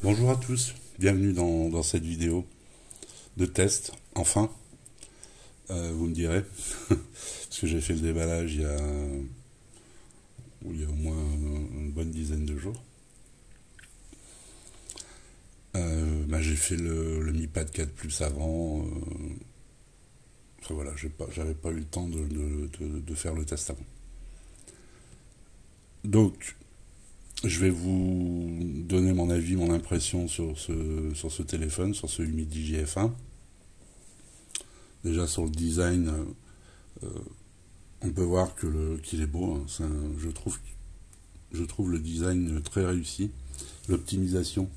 Bonjour à tous, bienvenue dans cette vidéo de test, enfin, vous me direz, parce que j'ai fait le déballage il y a au moins une bonne dizaine de jours. J'ai fait le Mi Pad 4 Plus avant, enfin voilà, j'avais pas eu le temps de faire le test avant. Donc, je vais vous donner mon avis, mon impression sur ce téléphone, sur ce Humidigi GF1. Déjà sur le design, on peut voir qu'il est beau. Hein. Je trouve le design très réussi. L'optimisation,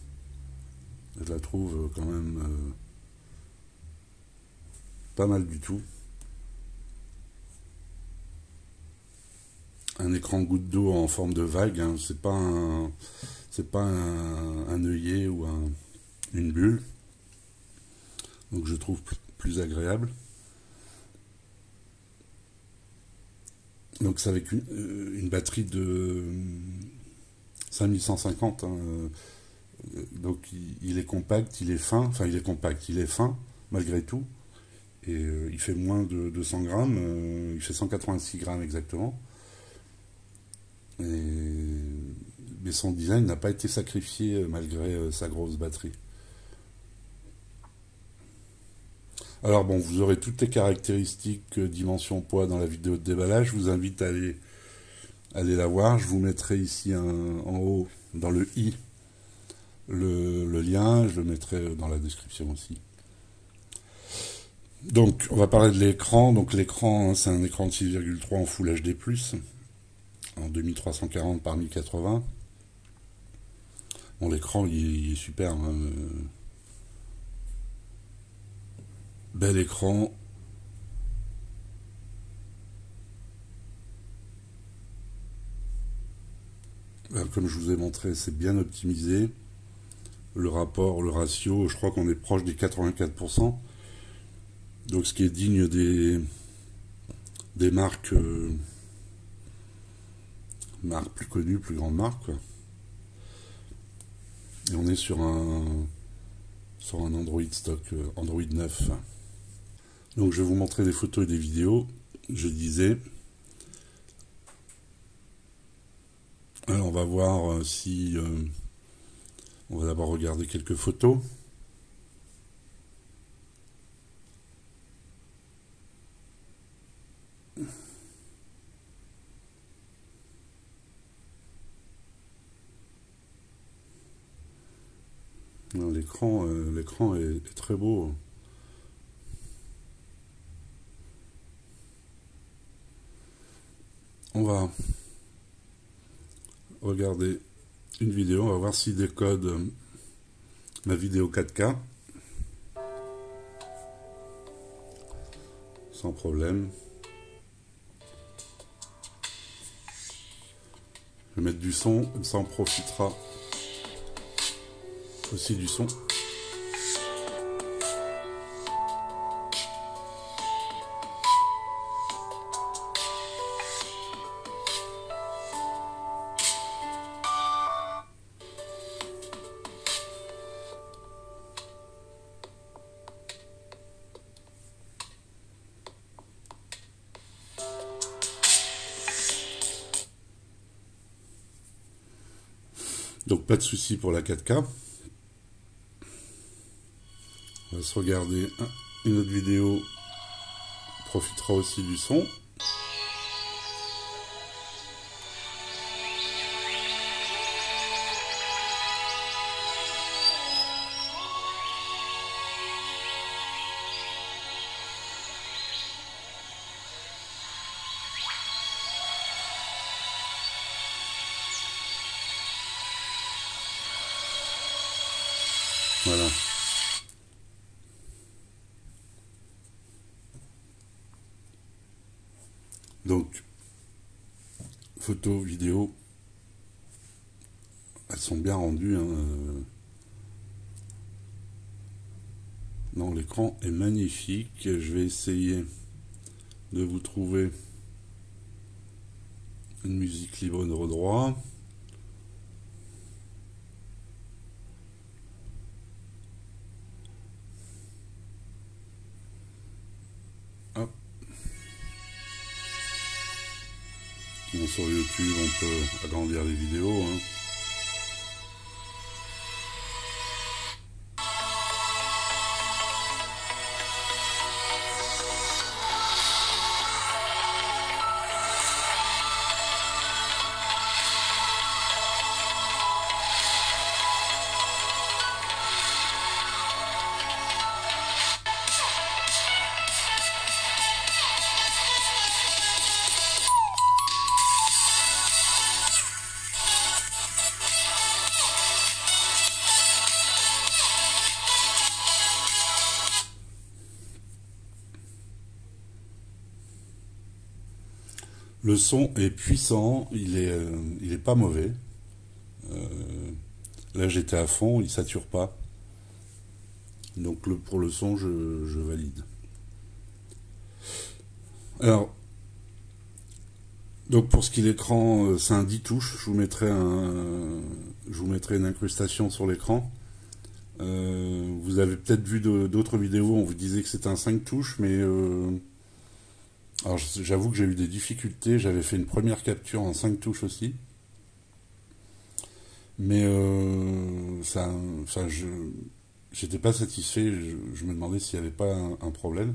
je la trouve quand même pas mal du tout. Un écran goutte d'eau en forme de vague, hein. C'est pas un œillet ou une bulle. Donc je trouve plus agréable. Donc c'est avec une batterie de 5150. Hein. Donc il est compact, il est fin. Enfin il est compact, il est fin malgré tout. Et il fait moins de 200 grammes. Il fait 186 grammes exactement. Mais son design n'a pas été sacrifié malgré sa grosse batterie. Alors bon, vous aurez toutes les caractéristiques dimension poids dans la vidéo de déballage. Je vous invite à aller la voir. Je vous mettrai ici en haut dans le i le lien. Je le mettrai dans la description aussi. Donc on va parler de l'écran. Donc l'écran, hein, c'est un écran de 6,3 en Full HD+, en 2340 par 1080. Bon, l'écran il est super. Hein. Bel écran. Comme je vous ai montré, c'est bien optimisé. Le ratio, je crois qu'on est proche des 84%. Donc ce qui est digne des marques, marques plus connues, plus grandes marques, quoi. Et on est sur un Android stock, Android 9. Donc je vais vous montrer des photos et des vidéos. Je disais. Alors on va voir si... on va d'abord regarder quelques photos. L'écran est très beau. On va regarder une vidéo, on va voir s'il décode ma vidéo 4K sans problème. Je vais mettre du son, comme ça on profitera aussi du son. Donc pas de souci pour la 4K. On va se regarder une autre vidéo. On profitera aussi du son. Voilà. Donc, photos, vidéos, elles sont bien rendues. Hein. Non, l'écran est magnifique. Je vais essayer de vous trouver une musique libre de droit. Bon, sur YouTube, on peut agrandir les vidéos. Hein. Le son est puissant, il est pas mauvais. Là j'étais à fond, il sature pas. Donc pour le son, je valide. Alors, donc pour ce qui est l'écran, c'est un 10 touches. Je vous mettrai une incrustation sur l'écran. Vous avez peut-être vu d'autres vidéos, on vous disait que c'était un 5 touches, mais alors j'avoue que j'ai eu des difficultés. J'avais fait une première capture en 5 touches aussi. Mais j'étais pas satisfait, je me demandais s'il n'y avait pas un problème.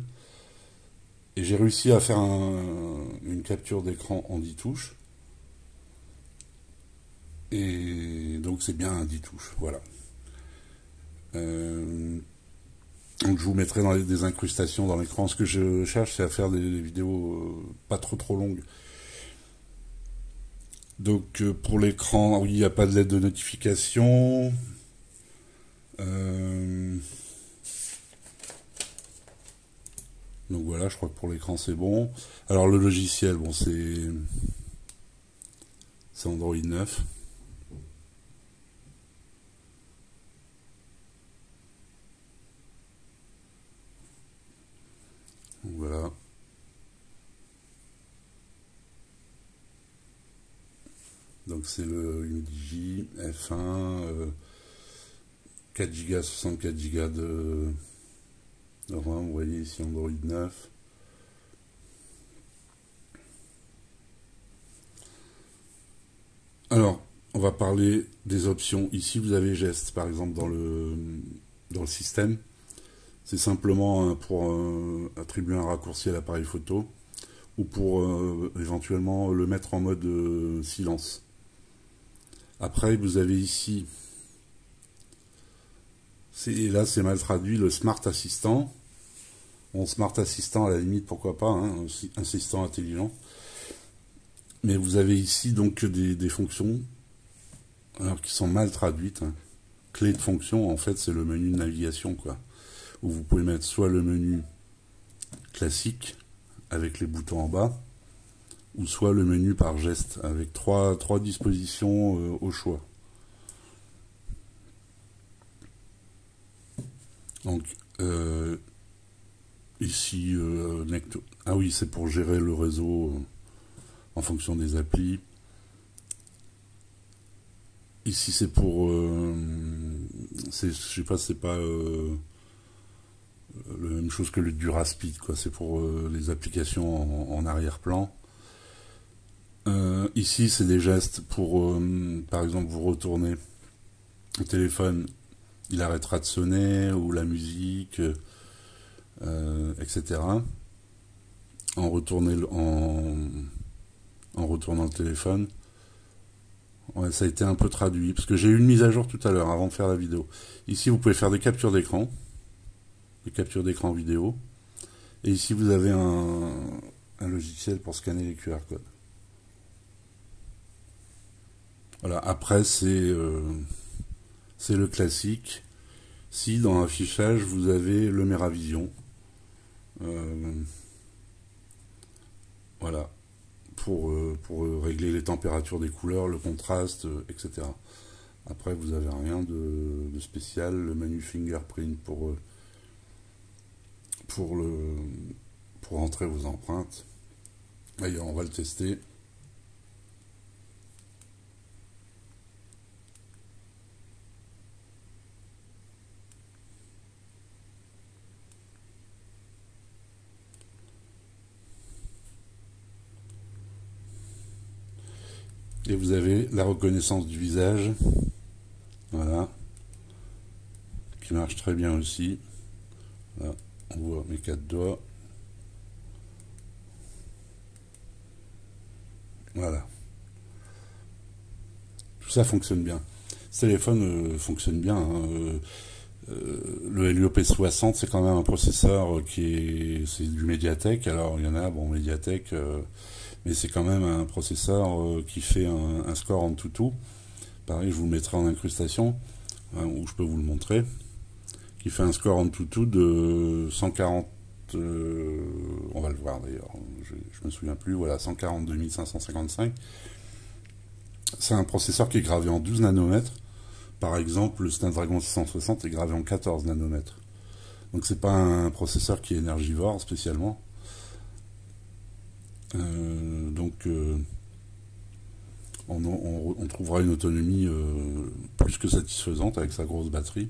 Et j'ai réussi à faire une capture d'écran en 10 touches. Et donc c'est bien un 10 touches, voilà. Donc je vous mettrai des incrustations dans l'écran. Ce que je cherche, c'est à faire des vidéos pas trop longues. Donc pour l'écran, oui, il n'y a pas de LED de notification. Donc voilà, je crois que pour l'écran c'est bon. Alors le logiciel, bon c'est Android 9. Donc voilà. Donc c'est le UMDJ F1, 4 Go, 64 Go de RAM, vous voyez ici Android 9. Alors, on va parler des options. Ici, vous avez geste, par exemple, dans le système. C'est simplement pour attribuer un raccourci à l'appareil photo ou pour éventuellement le mettre en mode silence. Après, vous avez ici, là c'est mal traduit, le Smart Assistant. Bon, Smart Assistant, à la limite, pourquoi pas, hein, assistant intelligent. Mais vous avez ici donc des fonctions alors, qui sont mal traduites. Hein. Clé de fonction, en fait, c'est le menu de navigation, quoi. Où vous pouvez mettre soit le menu classique, avec les boutons en bas, ou soit le menu par geste, avec trois dispositions au choix. Donc, ici, ah oui, c'est pour gérer le réseau en fonction des applis. Ici, c'est pour... je sais pas, c'est pas la même chose que le Duraspeed, quoi. C'est pour les applications en arrière-plan. Ici, c'est des gestes pour, par exemple, vous retournez le téléphone, il arrêtera de sonner, ou la musique, etc. En retournant le téléphone. Ouais, ça a été un peu traduit, parce que j'ai eu une mise à jour tout à l'heure, avant de faire la vidéo. Ici, vous pouvez faire des captures d'écran vidéo. Et ici, vous avez un logiciel pour scanner les QR codes. Voilà, après, c'est le classique. Si, dans l'affichage, vous avez le Meravision. Voilà. Pour régler les températures des couleurs, le contraste, etc. Après, vous n'avez rien de spécial. Le menu fingerprint pour entrer vos empreintes. D'ailleurs, on va le tester. Et vous avez la reconnaissance du visage, voilà, qui marche très bien aussi. Là, on voit mes 4 doigts. Voilà. Tout ça fonctionne bien. Ce téléphone fonctionne bien. Hein. Le Helio P60, c'est quand même un processeur c'est du Mediatek. Alors il y en a, bon, Mediatek, mais c'est quand même un processeur qui fait un score en tout. Pareil, je vous le mettrai en incrustation, hein, où je peux vous le montrer, qui fait un score en tout de 140, on va le voir d'ailleurs, je me souviens plus, voilà, 142 555. C'est un processeur qui est gravé en 12 nanomètres. Par exemple, le Snapdragon 660 est gravé en 14 nanomètres. Donc c'est pas un processeur qui est énergivore spécialement. On trouvera une autonomie plus que satisfaisante avec sa grosse batterie.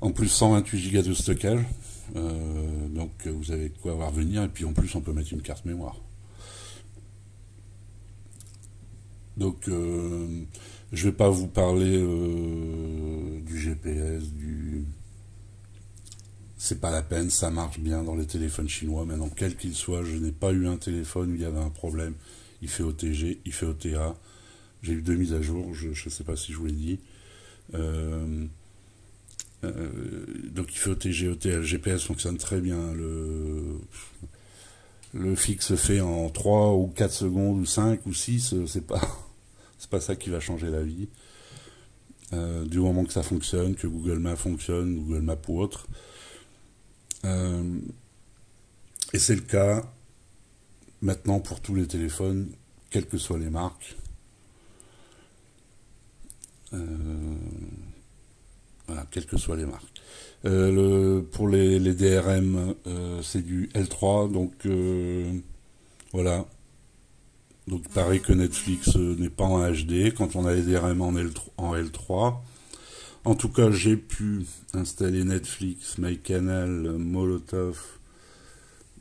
En plus, 128 Go de stockage. Donc vous avez de quoi voir venir. Et puis en plus, on peut mettre une carte mémoire. Donc, je vais pas vous parler du GPS, c'est pas la peine, ça marche bien dans les téléphones chinois. Maintenant, quel qu'il soit, je n'ai pas eu un téléphone où il y avait un problème. Il fait OTG, il fait OTA. J'ai eu 2 mises à jour, je ne sais pas si je vous l'ai dit. Donc, il fait OTG, OTA. Le GPS fonctionne très bien. Le fixe fait en 3 ou 4 secondes, ou 5 ou 6, c'est pas ça qui va changer la vie. Du moment que ça fonctionne, que Google Maps fonctionne, Google Maps ou autre. Et c'est le cas maintenant pour tous les téléphones, quelles que soient les marques. Voilà, quelles que soient les marques. Pour les DRM, c'est du L3, donc voilà. Donc pareil que Netflix n'est pas en HD, quand on a les DRM en L3. En tout cas, j'ai pu installer Netflix, MyCanal, Molotov,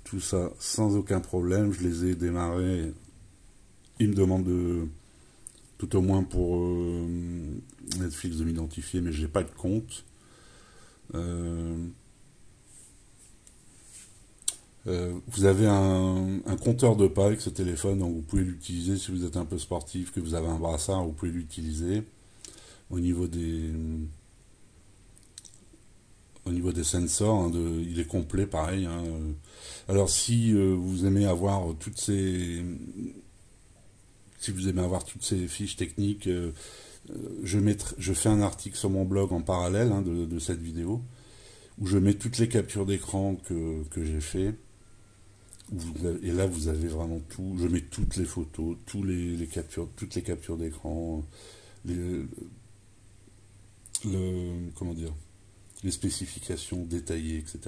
tout ça sans aucun problème. Je les ai démarrés. Ils me demandent tout au moins pour Netflix de m'identifier, mais je n'ai pas de compte. Vous avez un compteur de pas avec ce téléphone, donc vous pouvez l'utiliser si vous êtes un peu sportif, que vous avez un brassard, vous pouvez l'utiliser. Au niveau des sensors, hein, il est complet, pareil. Hein. Alors si vous aimez avoir toutes ces fiches techniques, je fais un article sur mon blog en parallèle, hein, de cette vidéo, où je mets toutes les captures d'écran que j'ai fait. Et là, vous avez vraiment tout. Je mets toutes les photos, toutes les captures d'écran, comment dire, les spécifications détaillées, etc.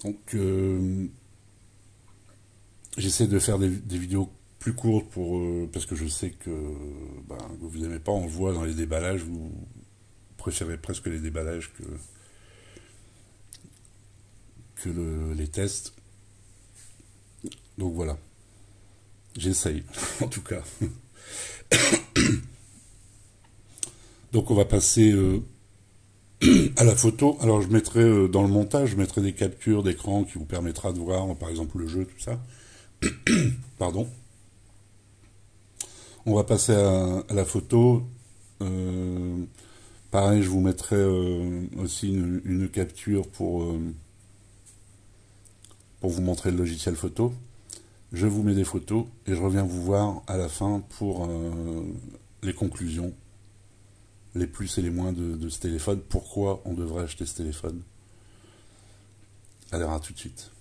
Donc, j'essaie de faire des vidéos plus courtes parce que je sais que vous n'aimez pas, on le voit dans les déballages, vous préférez presque les déballages que les tests. Donc voilà. J'essaye, en tout cas. Donc on va passer à la photo. Alors je mettrai dans le montage, je mettrai des captures d'écran qui vous permettra de voir, par exemple, le jeu, tout ça. Pardon. On va passer à la photo. Pareil, je vous mettrai aussi une capture pour vous montrer le logiciel photo. Je vous mets des photos et je reviens vous voir à la fin pour les conclusions, les plus et les moins de ce téléphone. Pourquoi on devrait acheter ce téléphone? Alors à tout de suite.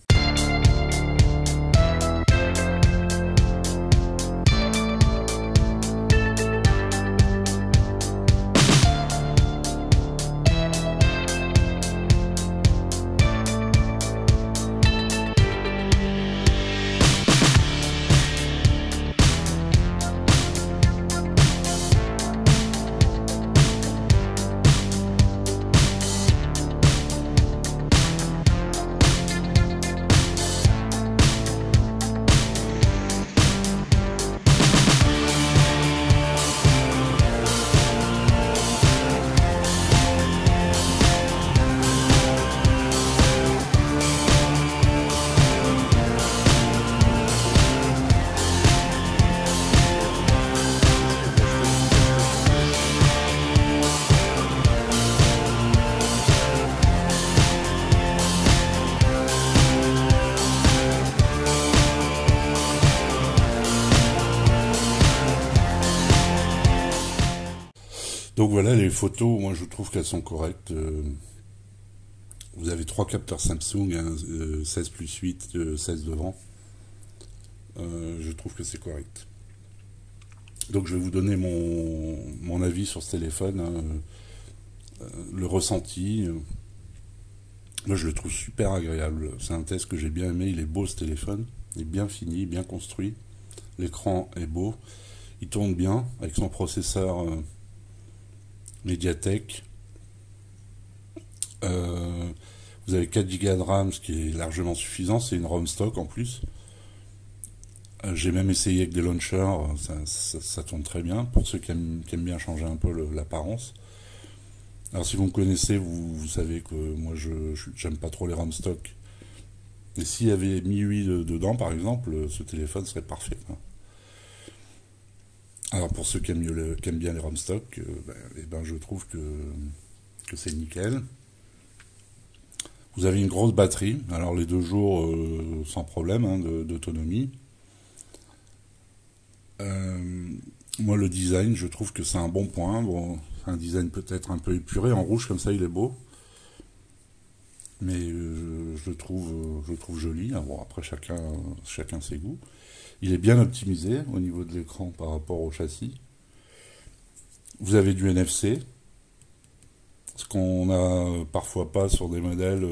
Donc voilà, les photos, moi je trouve qu'elles sont correctes. Vous avez 3 capteurs Samsung, hein, 16 plus 8, 16 devant. Je trouve que c'est correct. Donc je vais vous donner mon avis sur ce téléphone, hein, le ressenti. Moi je le trouve super agréable. C'est un test que j'ai bien aimé, il est beau ce téléphone. Il est bien fini, bien construit. L'écran est beau. Il tourne bien avec son processeur Mediatek. Vous avez 4 Go de RAM, ce qui est largement suffisant. C'est une ROM stock en plus. J'ai même essayé avec des launchers. Ça tourne très bien pour ceux qui aiment bien changer un peu l'apparence. Alors si vous me connaissez, vous savez que moi j'aime pas trop les ROM stock. Et s'il y avait MIUI dedans, par exemple, ce téléphone serait parfait, hein. Alors pour ceux qui aiment bien les ROM stock, je trouve que c'est nickel. Vous avez une grosse batterie, alors les 2 jours sans problème, hein, d'autonomie. Moi le design, je trouve que c'est un bon point. Bon, c'est un design peut-être un peu épuré, en rouge comme ça il est beau. Mais je le trouve joli. Alors, bon, après chacun ses goûts. Il est bien optimisé au niveau de l'écran par rapport au châssis. Vous avez du NFC, ce qu'on n'a parfois pas sur des modèles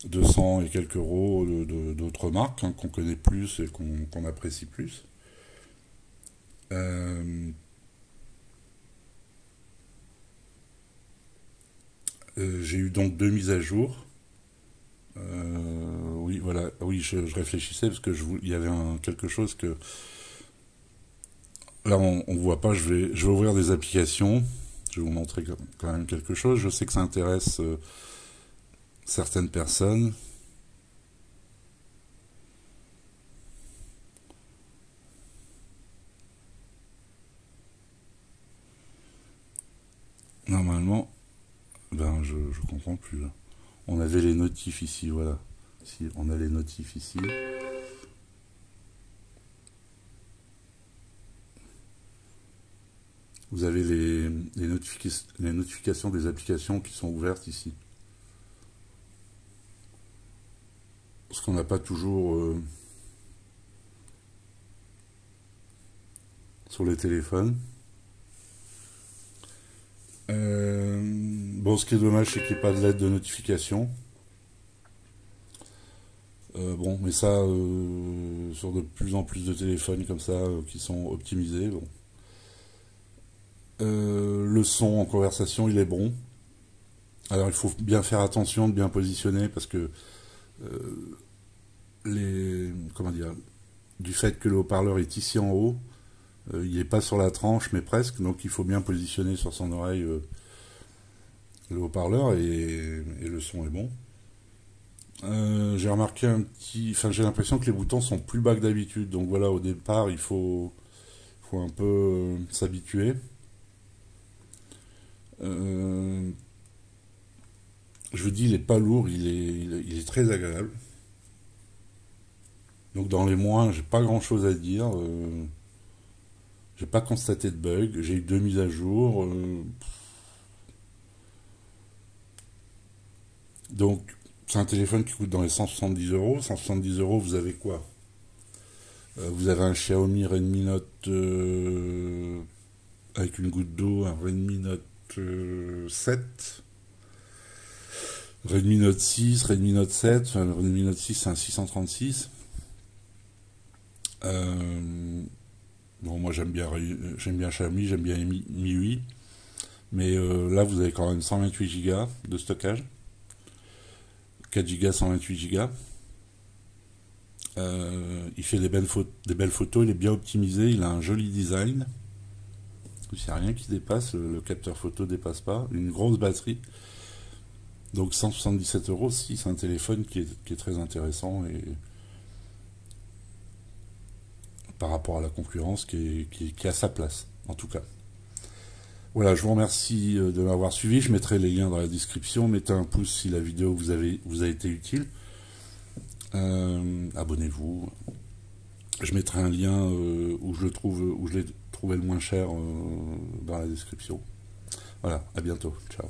200 et quelques euros d'autres marques, hein, qu'on connaît plus et qu'on apprécie plus. J'ai eu donc 2 mises à jour. Oui, voilà. Oui, je réfléchissais parce que il y avait quelque chose que là on voit pas. Je vais ouvrir des applications. Je vais vous montrer quand même quelque chose. Je sais que ça intéresse certaines personnes. Normalement, je comprends plus là. On avait les notifs ici, voilà. Si on a les notifs ici. Vous avez les notifications des applications qui sont ouvertes ici. Ce qu'on n'a pas toujours sur les téléphones. Bon, ce qui est dommage, c'est qu'il n'y ait pas de LED de notification. Bon, mais ça, sur de plus en plus de téléphones comme ça, qui sont optimisés, bon. Le son en conversation, il est bon. Alors, il faut bien faire attention de bien positionner parce que comment dire, du fait que le haut-parleur est ici en haut, il n'est pas sur la tranche, mais presque, donc il faut bien positionner sur son oreille le haut-parleur et le son est bon. J'ai remarqué j'ai l'impression que les boutons sont plus bas que d'habitude, donc voilà, au départ, il faut un peu s'habituer. Je vous dis, il n'est pas lourd, il est très agréable. Donc dans les moins, j'ai pas grand chose à dire. J'ai pas constaté de bug. J'ai eu 2 mises à jour. Donc c'est un téléphone qui coûte dans les 170 euros. 170 euros, vous avez quoi? Vous avez un Xiaomi Redmi Note avec une goutte d'eau, un Redmi Note 7. Redmi Note 6, Redmi Note 7, enfin, le Redmi Note 6 c'est un 636. Bon, moi j'aime bien Xiaomi, j'aime bien MIUI, mais là vous avez quand même 128 Go de stockage, 4 Go, 128 Go. Il fait des belles photos, il est bien optimisé, il a un joli design. Il n'y a rien qui dépasse, le capteur photo dépasse pas, une grosse batterie. Donc 177 euros, si c'est un téléphone qui est très intéressant et par rapport à la concurrence qui est à sa place, en tout cas. Voilà, je vous remercie de m'avoir suivi. Je mettrai les liens dans la description. Mettez un pouce si la vidéo vous a été utile. Abonnez-vous. Je mettrai un lien où je l'ai trouver le moins cher dans la description. Voilà, à bientôt, ciao.